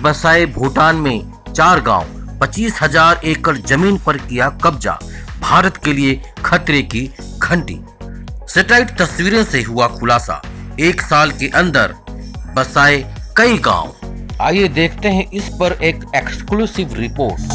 बसाए भूटान में 4 गांव, 25,000 एकड़ जमीन पर किया कब्जा, भारत के लिए खतरे की घंटी। सैटेलाइट तस्वीरों से हुआ खुलासा, 1 साल के अंदर बसाए कई गांव। आइए देखते हैं इस पर एक एक्सक्लूसिव रिपोर्ट।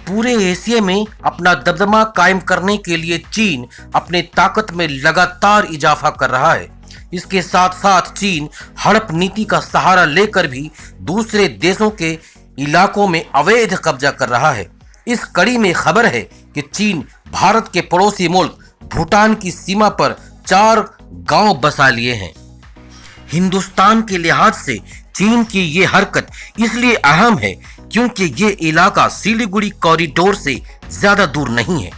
पूरे एशिया में अपना दबदबा कायम करने के लिए चीन अपने ताकत में लगातार इजाफा कर रहा है। इसके साथ साथ चीन हड़प नीति का सहारा लेकर भी दूसरे देशों के इलाकों में अवैध कब्जा कर रहा है। इस कड़ी में खबर है कि चीन भारत के पड़ोसी मुल्क भूटान की सीमा पर 4 गांव बसा लिए हैं। हिंदुस्तान के लिहाज से चीन की ये हरकत इसलिए अहम है क्योंकि ये इलाका सिलीगुड़ी कॉरिडोर से ज्यादा दूर नहीं है।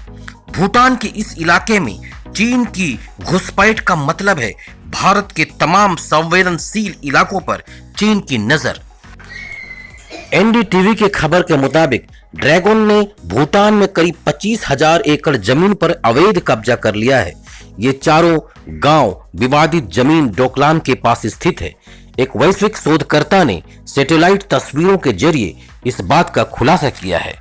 भूटान के इस इलाके में चीन की घुसपैठ का मतलब है भारत के तमाम संवेदनशील इलाकों पर चीन की नजर। एनडीटीवी के खबर के मुताबिक ड्रैगन ने भूटान में करीब 25,000 एकड़ जमीन पर अवैध कब्जा कर लिया है। ये चारों गांव विवादित जमीन डोकलाम के पास स्थित है। एक वैश्विक शोधकर्ता ने सैटेलाइट तस्वीरों के जरिए इस बात का खुलासा किया है।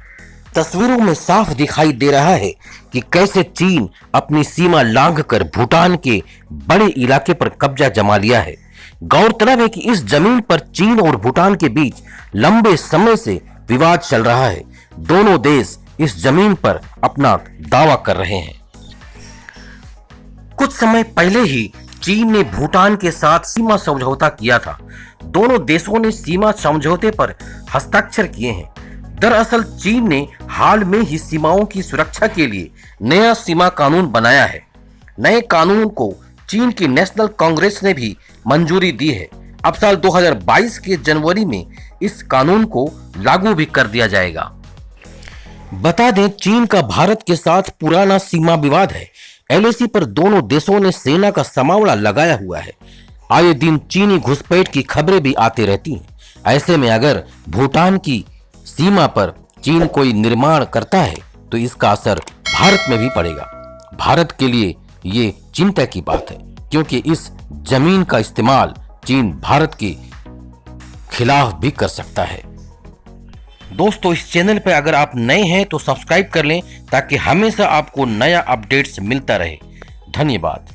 तस्वीरों में साफ दिखाई दे रहा है कि कैसे चीन अपनी सीमा लांघकर भूटान के बड़े इलाके पर कब्जा जमा लिया है। गौरतलब है कि इस जमीन पर चीन और भूटान के बीच लंबे समय से विवाद चल रहा है। दोनों देश इस जमीन पर अपना दावा कर रहे हैं। कुछ समय पहले ही चीन ने भूटान के साथ सीमा समझौता किया था। दोनों देशों ने सीमा समझौते पर हस्ताक्षर किए हैं। दरअसल चीन ने हाल में ही सीमाओं की सुरक्षा के लिए नया सीमा कानून बनाया है। नए कानून को चीन की नेशनल कांग्रेस ने भी मंजूरी दी है। अब साल 2022 के जनवरी में इस कानून को लागू भी कर दिया जाएगा। बता दें, चीन का भारत के साथ पुराना सीमा विवाद है। एलएसी पर दोनों देशों ने सेना का समावड़ा लगाया हुआ है। आए दिन चीनी घुसपैठ की खबरें भी आती रहती हैं। ऐसे में अगर भूटान की सीमा पर चीन कोई निर्माण करता है तो इसका असर भारत में भी पड़ेगा। भारत के लिए ये चिंता की बात है क्योंकि इस जमीन का इस्तेमाल चीन भारत के खिलाफ भी कर सकता है। दोस्तों, इस चैनल पर अगर आप नए हैं तो सब्सक्राइब कर लें ताकि हमेशा आपको नया अपडेट्स मिलता रहे। धन्यवाद।